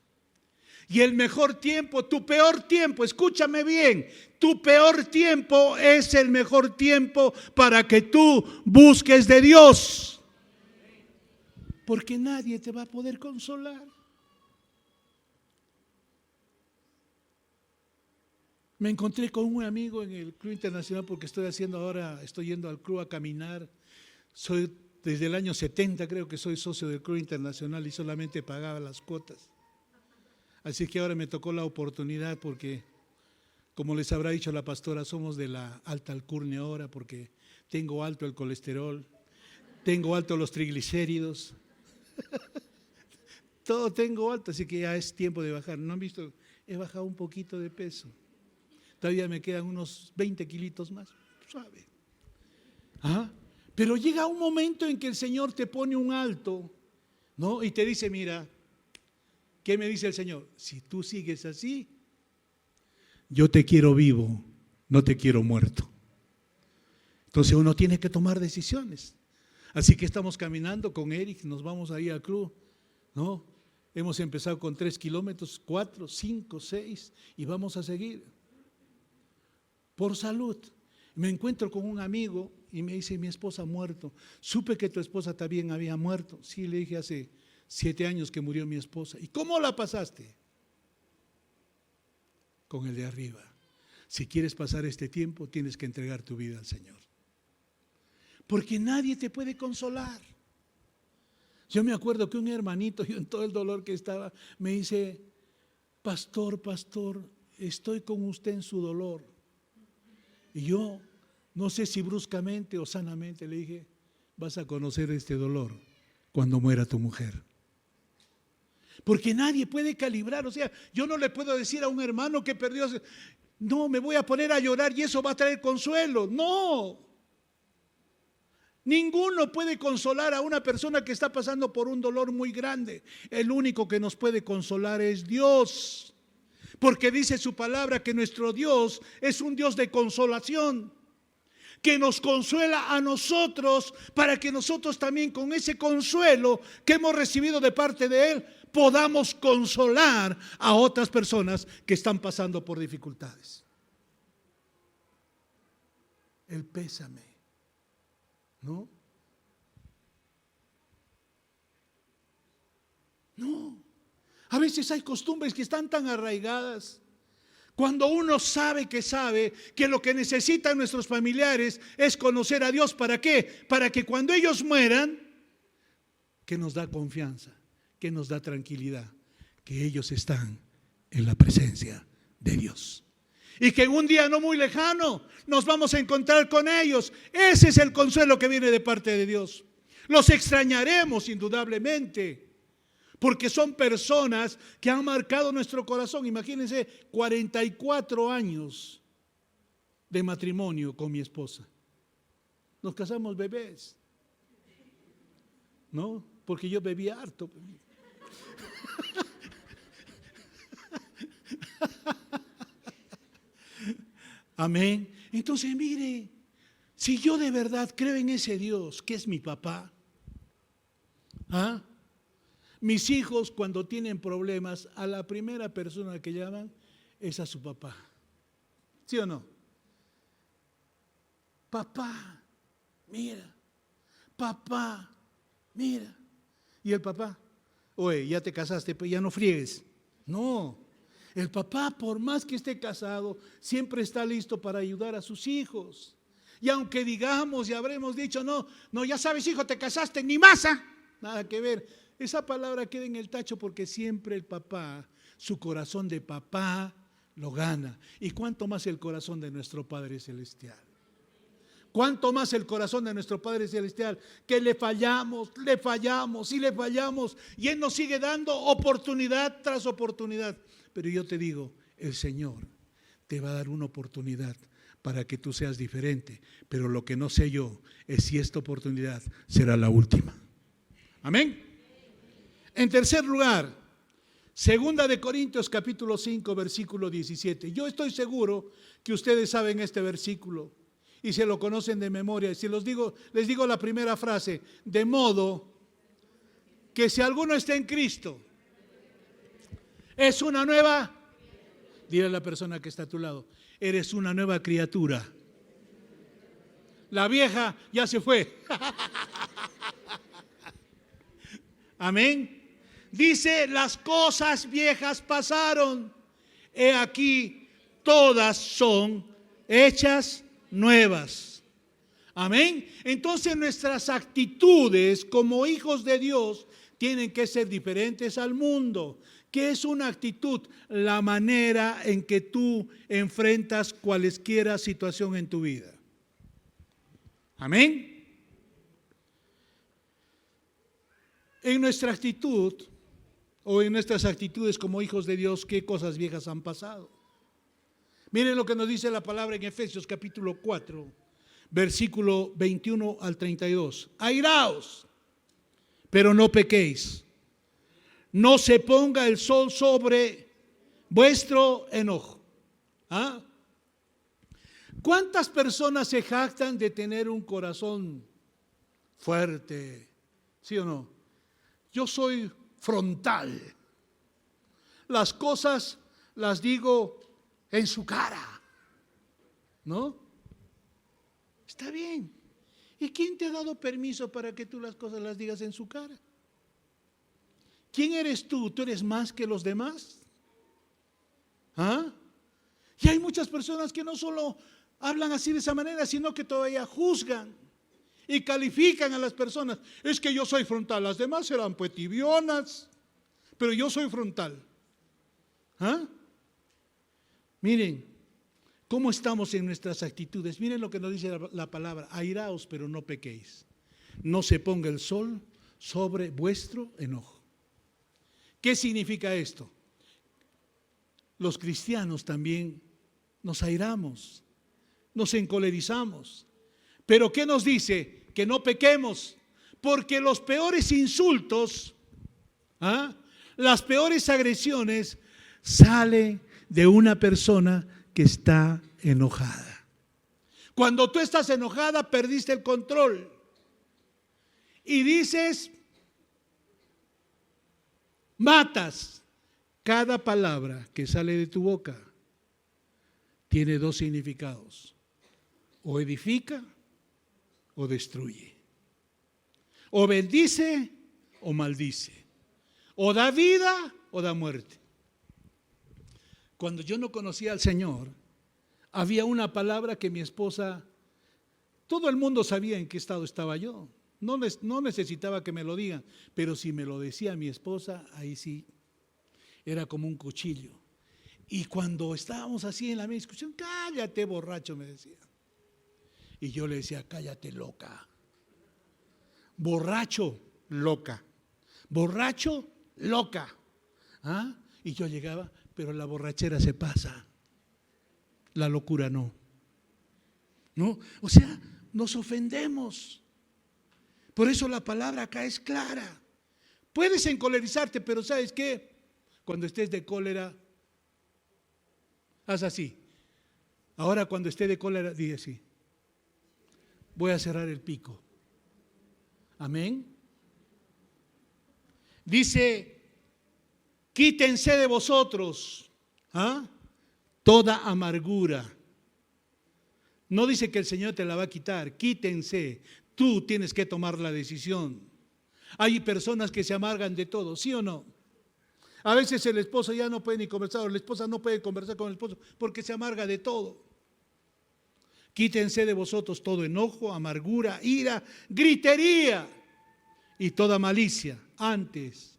Y el mejor tiempo, tu peor tiempo, escúchame bien, tu peor tiempo es el mejor tiempo para que tú busques de Dios. Porque nadie te va a poder consolar. Me encontré con un amigo en el Club Internacional porque estoy yendo al club a caminar. Soy desde el año 70, creo que soy socio del Club Internacional y solamente pagaba las cuotas. Así que ahora me tocó la oportunidad porque, como les habrá dicho la pastora, somos de la alta alcurnia ahora porque tengo alto el colesterol, tengo alto los triglicéridos, todo tengo alto, así que ya es tiempo de bajar. ¿No han visto? He bajado un poquito de peso. Todavía me quedan unos 20 kilitos más, suave. ¿Ah? Pero llega un momento en que el Señor te pone un alto, ¿no? Y te dice, mira, ¿qué me dice el Señor? Si tú sigues así, yo te quiero vivo, no te quiero muerto. Entonces uno tiene que tomar decisiones. Así que estamos caminando con Eric, nos vamos ahí al club, ¿no? Hemos empezado con 3 kilómetros, 4, 5, 6 y vamos a seguir. Por salud. Me encuentro con un amigo y me dice, mi esposa ha muerto. Supe que tu esposa también había muerto. Sí, le dije, hace 7 años que murió mi esposa. ¿Y cómo la pasaste? Con el de arriba. Si quieres pasar este tiempo, tienes que entregar tu vida al Señor. Porque nadie te puede consolar. Yo me acuerdo que un hermanito, yo en todo el dolor que estaba, me dice, pastor, estoy con usted en su dolor. Y yo, no sé si bruscamente o sanamente, le dije, vas a conocer este dolor cuando muera tu mujer. Porque nadie puede calibrar, o sea, yo no le puedo decir a un hermano que perdió, no, me voy a poner a llorar y eso va a traer consuelo. No. Ninguno puede consolar a una persona que está pasando por un dolor muy grande. El único que nos puede consolar es Dios. Porque dice su palabra que nuestro Dios es un Dios de consolación, que nos consuela a nosotros para que nosotros también con ese consuelo que hemos recibido de parte de Él podamos consolar a otras personas que están pasando por dificultades. El pésame, ¿no? No. A veces hay costumbres que están tan arraigadas. Cuando uno sabe que lo que necesitan nuestros familiares es conocer a Dios, ¿para qué? Para que cuando ellos mueran, que nos da confianza, que nos da tranquilidad, que ellos están en la presencia de Dios. Y que en un día no muy lejano nos vamos a encontrar con ellos. Ese es el consuelo que viene de parte de Dios. Los extrañaremos indudablemente, porque son personas que han marcado nuestro corazón. Imagínense, 44 años de matrimonio con mi esposa. Nos casamos bebés, ¿no? Porque yo bebía harto. Amén. Entonces, mire, si yo de verdad creo en ese Dios que es mi papá, ¿ah? Mis hijos cuando tienen problemas, a la primera persona que llaman es a su papá. ¿Sí o no? Papá, mira. Papá, mira. Y el papá, oye, ya te casaste, pues ya no friegues. No, el papá, por más que esté casado, siempre está listo para ayudar a sus hijos. Y aunque digamos y habremos dicho, no, ya sabes, hijo, te casaste, ni masa, nada que ver. Esa palabra queda en el tacho porque siempre el papá, su corazón de papá lo gana. Y cuánto más el corazón de nuestro Padre Celestial. Cuánto más el corazón de nuestro Padre Celestial, que le fallamos y Él nos sigue dando oportunidad tras oportunidad. Pero yo te digo, el Señor te va a dar una oportunidad para que tú seas diferente. Pero lo que no sé yo es si esta oportunidad será la última. Amén. En tercer lugar, Segunda de Corintios capítulo 5 versículo 17. Yo estoy seguro que ustedes saben este versículo y se lo conocen de memoria. Si les digo la primera frase: de modo que si alguno está en Cristo, es una nueva. Dile a la persona que está a tu lado: eres una nueva criatura. La vieja ya se fue. Amén. Dice: las cosas viejas pasaron, he aquí todas son hechas nuevas. Amén. Entonces nuestras actitudes como hijos de Dios tienen que ser diferentes al mundo. ¿Qué es una actitud? La manera en que tú enfrentas cualesquiera situación en tu vida. Amén. En nuestra actitud o en nuestras actitudes como hijos de Dios, ¿qué cosas viejas han pasado? Miren lo que nos dice la palabra en Efesios capítulo 4, versículo 21 al 32. Airaos, pero no pequéis. No se ponga el sol sobre vuestro enojo. ¿Ah? ¿Cuántas personas se jactan de tener un corazón fuerte? ¿Sí o no? Yo soy frontal. Las cosas las digo en su cara. ¿No? Está bien. ¿Y quién te ha dado permiso para que tú las cosas las digas en su cara? ¿Quién eres tú? ¿Tú eres más que los demás? ¿Ah? Y hay muchas personas que no solo hablan así de esa manera, sino que todavía juzgan y califican a las personas. Es que yo soy frontal, las demás serán pues tibionas, pero yo soy frontal. ¿Ah? Miren cómo estamos en nuestras actitudes. Miren lo que nos dice la palabra: airaos, pero no pequéis. No se ponga el sol sobre vuestro enojo. ¿Qué significa esto? Los cristianos también nos airamos, nos encolerizamos. Pero ¿qué nos dice? Que no pequemos, porque los peores insultos, las peores agresiones salen de una persona que está enojada. Cuando tú estás enojada, perdiste el control y dices, matas. Cada palabra que sale de tu boca tiene dos significados: o edifica o destruye, o bendice o maldice, o da vida o da muerte. Cuando yo no conocía al Señor, había una palabra que mi esposa, todo el mundo sabía en qué estado estaba yo, no necesitaba que me lo digan, pero si me lo decía mi esposa, ahí sí era como un cuchillo. Y cuando estábamos así en la misma discusión: cállate, borracho, me decía. Y yo le decía: cállate, loca. Borracho, loca. Borracho, loca. ¿Ah? Y yo llegaba: pero la borrachera se pasa, la locura no. ¿No? O sea, nos ofendemos. Por eso la palabra acá es clara. Puedes encolerizarte, pero ¿sabes qué? Cuando estés de cólera, haz así. Ahora cuando esté de cólera, di así: voy a cerrar el pico. Amén. Dice: quítense de vosotros toda amargura. No dice que el Señor te la va a quitar, quítense. Tú tienes que tomar la decisión. Hay personas que se amargan de todo, ¿sí o no? A veces el esposo ya no puede ni conversar, o la esposa no puede conversar con el esposo porque se amarga de todo. Quítense de vosotros todo enojo, amargura, ira, gritería y toda malicia. Antes,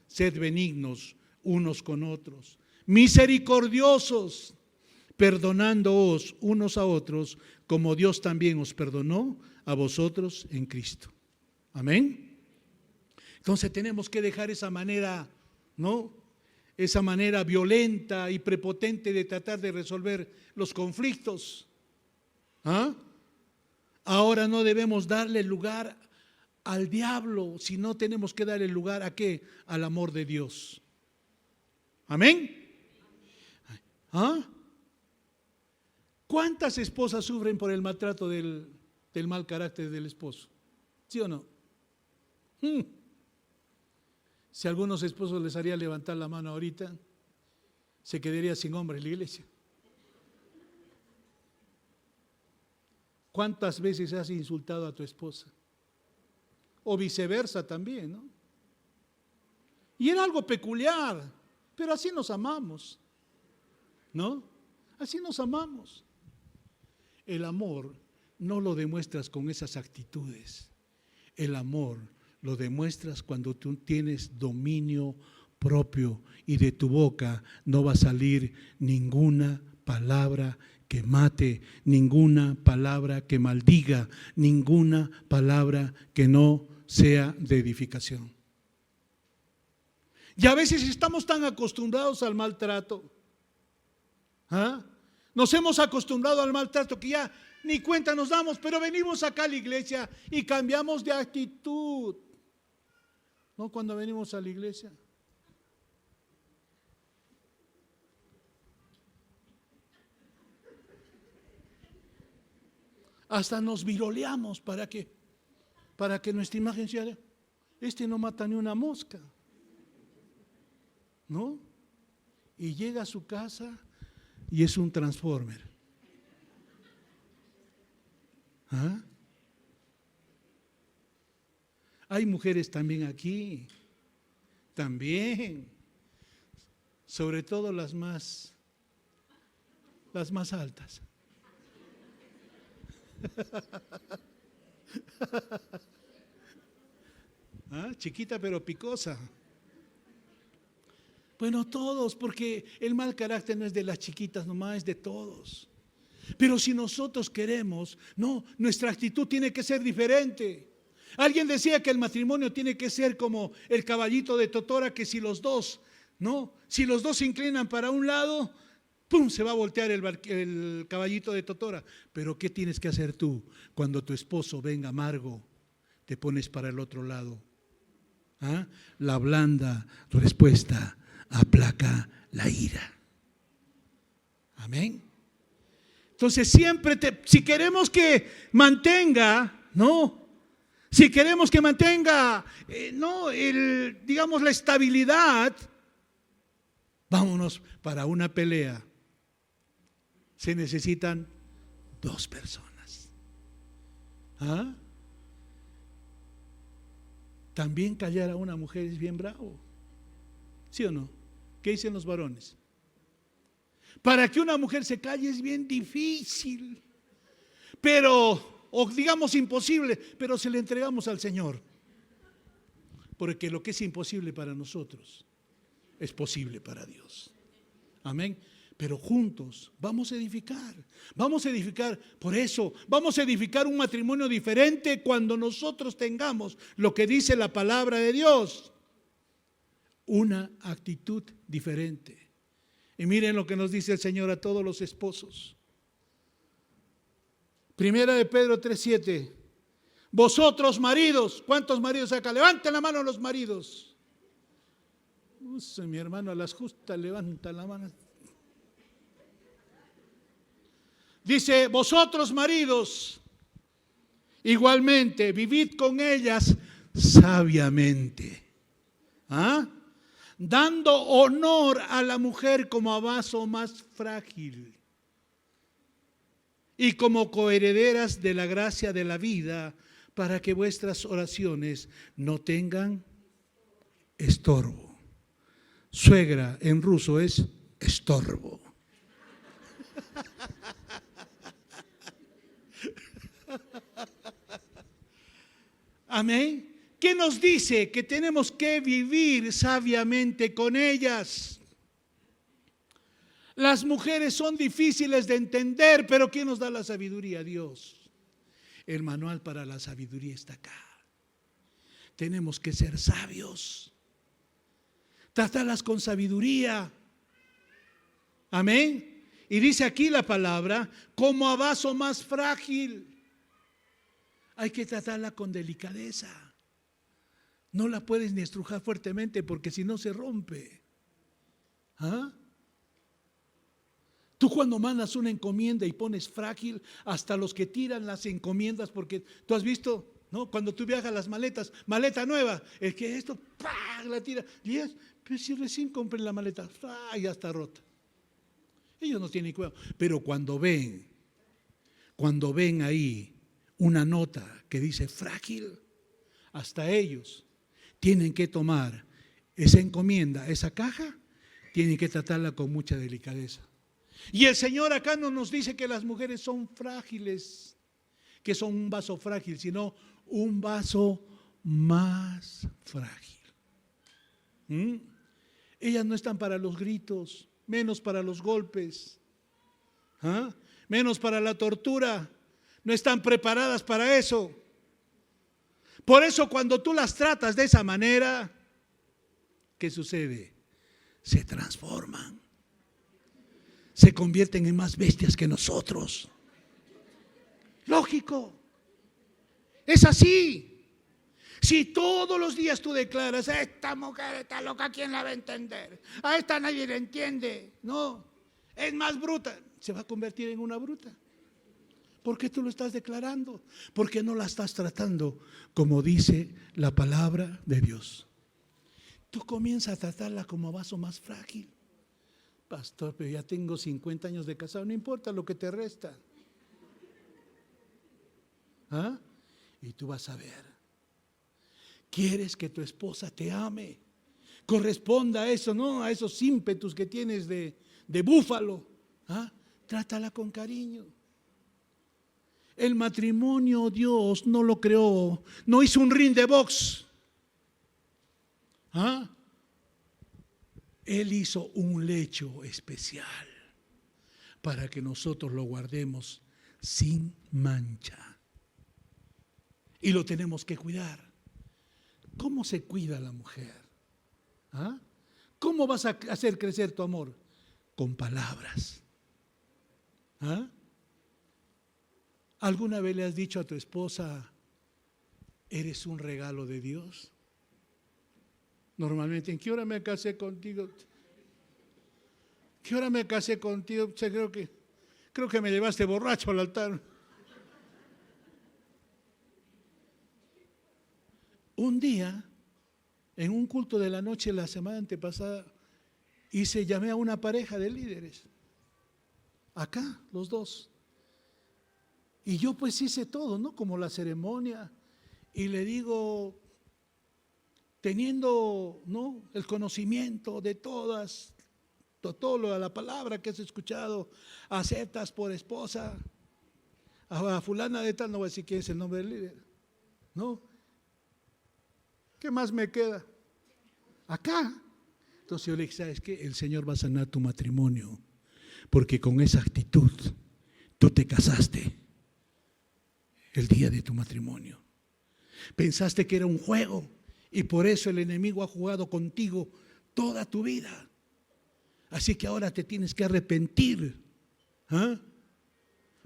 sed benignos unos con otros, misericordiosos, perdonándoos unos a otros, como Dios también os perdonó a vosotros en Cristo. Amén. Entonces tenemos que dejar esa manera, ¿no? Esa manera violenta y prepotente de tratar de resolver los conflictos. ¿Ah? Ahora no debemos darle lugar al diablo, sino tenemos que darle lugar ¿a qué? Al amor de Dios. Amén. ¿Ah? ¿Cuántas esposas sufren por el maltrato del mal carácter del esposo? ¿Sí o no? Si a algunos esposos les haría levantar la mano ahorita, se quedaría sin hombres la iglesia. ¿Cuántas veces has insultado a tu esposa? O viceversa también, ¿no? Y era algo peculiar, pero así nos amamos, ¿no? Así nos amamos. El amor no lo demuestras con esas actitudes. El amor lo demuestras cuando tú tienes dominio propio y de tu boca no va a salir ninguna palabra que mate, ninguna palabra que maldiga, ninguna palabra que no sea de edificación. Y a veces estamos tan acostumbrados al maltrato. ¿Ah? Nos hemos acostumbrado al maltrato que ya ni cuenta nos damos, pero venimos acá a la iglesia y cambiamos de actitud. ¿No? Cuando venimos a la iglesia. Hasta nos viroleamos para que nuestra imagen sea, este no mata ni una mosca, ¿no? Y llega a su casa y es un transformer. ¿Ah? Hay mujeres también aquí, también, sobre todo las más altas. ¿Ah? Chiquita pero picosa. Bueno, todos, porque el mal carácter no es de las chiquitas nomás, es de todos. Pero si nosotros queremos, no, nuestra actitud tiene que ser diferente. Alguien decía que el matrimonio tiene que ser como el caballito de totora, que si los dos se inclinan para un lado, ¡pum!, se va a voltear el caballito de totora. Pero ¿qué tienes que hacer tú cuando tu esposo venga amargo? Te pones para el otro lado. ¿Ah? La blanda respuesta aplaca la ira. Amén. Entonces siempre, si queremos que mantenga, si queremos que mantenga, digamos, la estabilidad, vámonos para una pelea. Se necesitan 2 personas. ¿Ah? También callar a una mujer es bien bravo. ¿Sí o no? ¿Qué dicen los varones? Para que una mujer se calle es bien difícil, o digamos imposible, pero se le entregamos al Señor. Porque lo que es imposible para nosotros es posible para Dios. Amén. Pero juntos vamos a edificar, por eso vamos a edificar un matrimonio diferente cuando nosotros tengamos lo que dice la palabra de Dios, una actitud diferente. Y miren lo que nos dice el Señor a todos los esposos. Primera de Pedro 3:7. Vosotros maridos, ¿cuántos maridos acá? Levanten la mano los maridos. Mi hermano a las justas levanta la mano. Dice, vosotros maridos, igualmente, vivid con ellas sabiamente. ¿Ah? Dando honor a la mujer como a vaso más frágil y como coherederas de la gracia de la vida, para que vuestras oraciones no tengan estorbo. Suegra en ruso es estorbo. Amén. ¿Qué nos dice? Que tenemos que vivir sabiamente con ellas. Las mujeres son difíciles de entender, pero ¿quién nos da la sabiduría? Dios. El manual para la sabiduría está acá. Tenemos que ser sabios. Tratarlas con sabiduría. Amén. Y dice aquí la palabra, como a vaso más frágil. Hay que tratarla con delicadeza. No la puedes ni estrujar fuertemente porque si no se rompe. ¿Ah? Tú cuando mandas una encomienda y pones frágil, hasta los que tiran las encomiendas, porque tú has visto, ¿no? Cuando tú viajas las maletas, maleta nueva, el que esto, ¡pah!, la tira. Y es, pero si recién compré la maleta, ¡pah!, ya está rota. Ellos no tienen cuidado. Pero cuando ven ahí una nota que dice frágil, hasta ellos tienen que tomar esa encomienda, esa caja, tienen que tratarla con mucha delicadeza. Y el Señor acá no nos dice que las mujeres son frágiles, que son un vaso frágil, sino un vaso más frágil. Ellas no están para los gritos, menos para los golpes, menos para la tortura. No están preparadas para eso. Por eso cuando tú las tratas de esa manera, ¿qué sucede? Se transforman. Se convierten en más bestias que nosotros. Lógico. Es así. Si todos los días tú declaras, esta mujer está loca, ¿quién la va a entender? A esta nadie la entiende. No, es más bruta. Se va a convertir en una bruta. ¿Por qué tú lo estás declarando? ¿Por qué no la estás tratando como dice la palabra de Dios? Tú comienzas a tratarla como vaso más frágil. Pastor, pero ya tengo 50 años de casado, no importa lo que te resta. Y tú vas a ver. ¿Quieres que tu esposa te ame? Corresponda a eso, ¿no? A esos ímpetus que tienes de búfalo. Trátala con cariño. El matrimonio Dios no lo creó, no hizo un ring de box. Él hizo un lecho especial para que nosotros lo guardemos sin mancha. Y lo tenemos que cuidar. ¿Cómo se cuida la mujer? ¿Cómo vas a hacer crecer tu amor? Con palabras. ¿Alguna vez le has dicho a tu esposa, eres un regalo de Dios? Normalmente, ¿en qué hora me casé contigo? ¿Qué hora me casé contigo? Creo que me llevaste borracho al altar. Un día, en un culto de la noche la semana antepasada, llamé a una pareja de líderes. Acá, los dos. Y yo pues hice todo, ¿no? Como la ceremonia. Y le digo, teniendo, ¿no?, el conocimiento de todas, todo lo de la palabra que has escuchado, aceptas por esposa a fulana de tal, no voy a decir quién es el nombre del líder, ¿no? ¿Qué más me queda? Acá. Entonces yo le dije, ¿sabes qué? El Señor va a sanar tu matrimonio, porque con esa actitud tú te casaste el día de tu matrimonio. Pensaste que era un juego y por eso el enemigo ha jugado contigo toda tu vida. Así que ahora te tienes que arrepentir.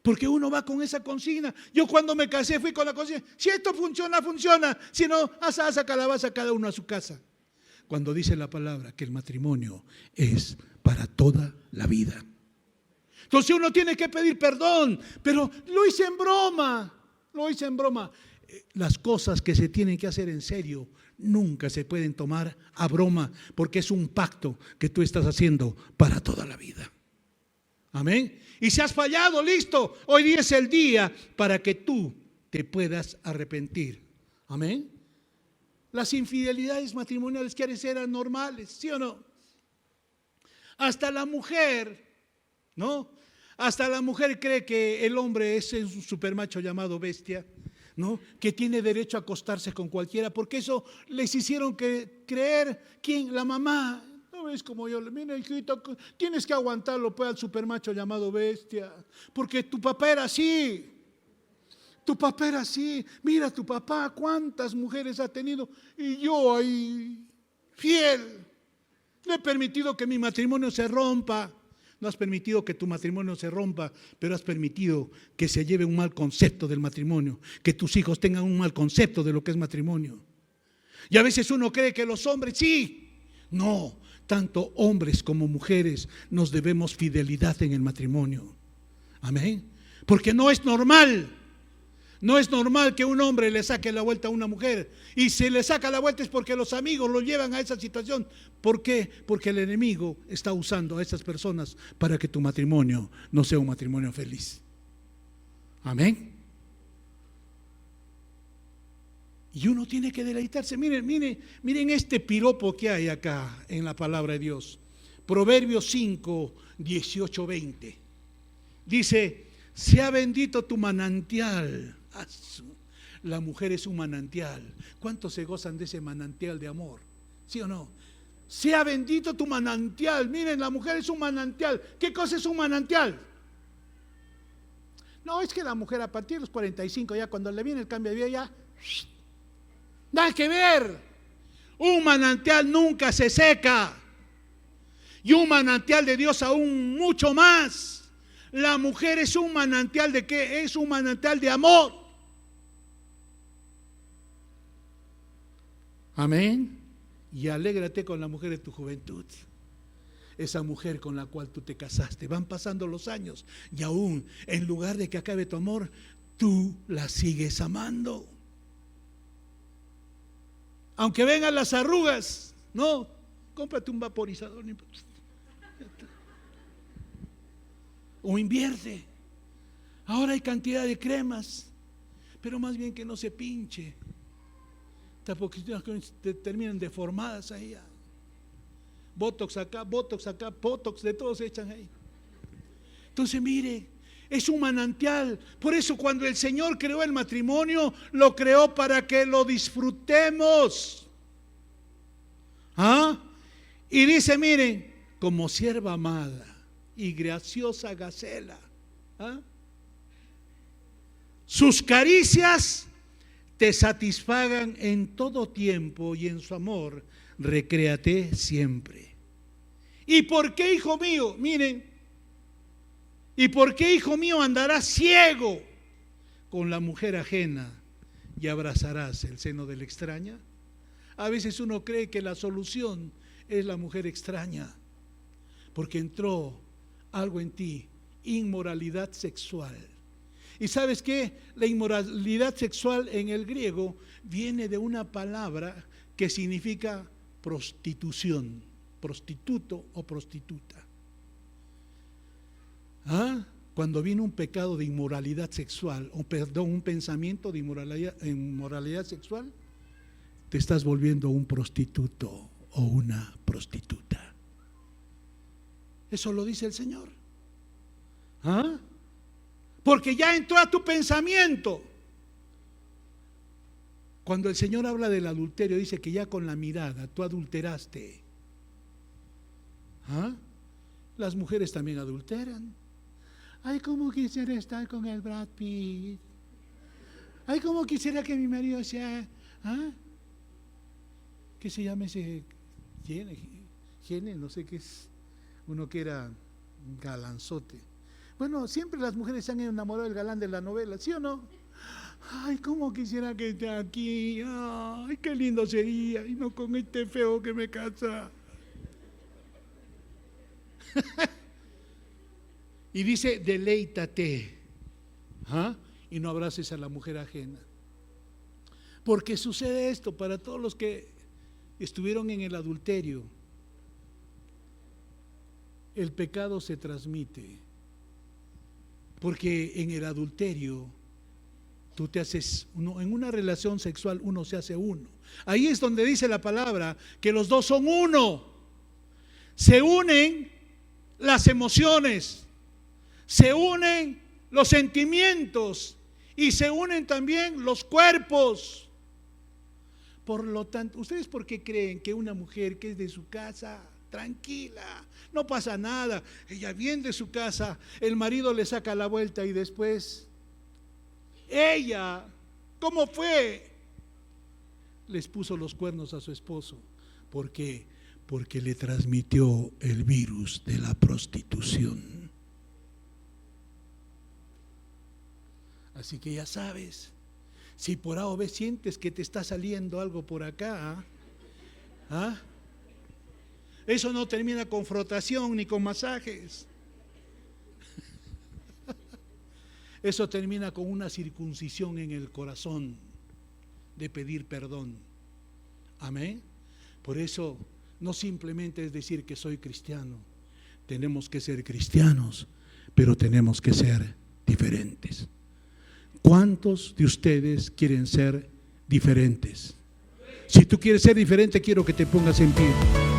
Porque uno va con esa consigna. Yo cuando me casé fui con la consigna, si esto funciona, funciona. Si no, asa calabaza cada uno a su casa. Cuando dice la palabra que el matrimonio es para toda la vida. Entonces uno tiene que pedir perdón, pero lo hice en broma. Las cosas que se tienen que hacer en serio nunca se pueden tomar a broma, porque es un pacto que tú estás haciendo para toda la vida. Amén. Y si has fallado, listo, hoy día es el día para que tú te puedas arrepentir. Amén. Las infidelidades matrimoniales que eran normales, ¿sí o no? Hasta la mujer, ¿no? Hasta la mujer cree que el hombre es un supermacho llamado bestia, ¿no? Que tiene derecho a acostarse con cualquiera, porque eso les hicieron creer. ¿Quién? La mamá. No, ves como yo, mira hijito, tienes que aguantarlo pues al supermacho llamado bestia, porque tu papá era así. Tu papá era así, mira tu papá, cuántas mujeres ha tenido y yo ahí, fiel. No he permitido que mi matrimonio se rompa. No has permitido que tu matrimonio se rompa, pero has permitido que se lleve un mal concepto del matrimonio, que tus hijos tengan un mal concepto de lo que es matrimonio. Y a veces uno cree que los hombres, sí, no, tanto hombres como mujeres nos debemos fidelidad en el matrimonio. Amén. Porque no es normal. No es normal que un hombre le saque la vuelta a una mujer. Y si le saca la vuelta es porque los amigos lo llevan a esa situación. ¿Por qué? Porque el enemigo está usando a esas personas para que tu matrimonio no sea un matrimonio feliz. Amén. Y uno tiene que deleitarse. Miren este piropo que hay acá en la palabra de Dios. Proverbios 5, 18, 20. Dice: sea bendito tu manantial. La mujer es un manantial. ¿Cuántos se gozan de ese manantial de amor? ¿Sí o no? Sea bendito tu manantial. Miren, la mujer es un manantial. ¿Qué cosa es un manantial? No, es que la mujer a partir de los 45, ya cuando le viene el cambio de vida, ya nada que ver. Un manantial nunca se seca. Y un manantial de Dios aún mucho más. La mujer es un manantial ¿de qué? Es un manantial de amor. Amén. Y alégrate con la mujer de tu juventud. Esa mujer con la cual tú te casaste. Van pasando los años y aún en lugar de que acabe tu amor, tú la sigues amando. Aunque vengan las arrugas, no, cómprate un vaporizador. O invierte. Ahora hay cantidad de cremas, pero más bien que no se pinche. Porque terminan deformadas ahí. Botox acá, botox de todos se echan ahí. Entonces mire, es un manantial. Por eso cuando el Señor creó el matrimonio, lo creó para que lo disfrutemos. ¿Ah? Y dice, miren, como sierva amada y graciosa gacela. ¿Ah? Sus caricias te satisfagan en todo tiempo y en su amor recréate siempre. ¿Y por qué, hijo mío? Miren, ¿y por qué, hijo mío, andarás ciego con la mujer ajena y abrazarás el seno de la extraña? A veces uno cree que la solución es la mujer extraña, porque entró algo en ti, inmoralidad sexual. ¿Y sabes qué? La inmoralidad sexual en el griego viene de una palabra que significa prostitución, prostituto o prostituta. ¿Ah? Cuando viene un pecado de inmoralidad sexual, o perdón, un pensamiento de inmoralidad sexual, te estás volviendo un prostituto o una prostituta. Eso lo dice el Señor. ¿Ah? Porque ya entró a tu pensamiento. Cuando el Señor habla del adulterio, dice que ya con la mirada tú adulteraste. ¿Ah? Las mujeres también adulteran. Ay, cómo quisiera estar con el Brad Pitt. Ay, cómo quisiera que mi marido sea, ¿ah? ¿Qué se llama ese? Gene, no sé qué es. Uno que era un galanzote. Bueno, siempre las mujeres se han enamorado del galán de la novela, ¿sí o no? Ay, cómo quisiera que esté aquí. Ay, qué lindo sería. Y no con este feo que me casa. Y dice, deleítate. ¿Ah? Y no abraces a la mujer ajena. Porque sucede esto para todos los que estuvieron en el adulterio. El pecado se transmite. Porque en el adulterio tú te haces uno, en una relación sexual uno se hace uno. Ahí es donde dice la palabra que los dos son uno. Se unen las emociones, se unen los sentimientos y se unen también los cuerpos. Por lo tanto, ¿ustedes por qué creen que una mujer que es de su casa tranquila, no pasa nada. Ella viene de su casa, el marido le saca la vuelta y después ella, ¿cómo fue? Les puso los cuernos a su esposo. ¿Por qué? Porque le transmitió el virus de la prostitución. Así que ya sabes, si por A o B sientes que te está saliendo algo por acá, eso no termina con frotación ni con masajes. Eso termina con una circuncisión en el corazón de pedir perdón. Amén. Por eso no simplemente es decir que soy cristiano. Tenemos que ser cristianos, pero tenemos que ser diferentes. ¿Cuántos de ustedes quieren ser diferentes? Si tú quieres ser diferente, quiero que te pongas en pie.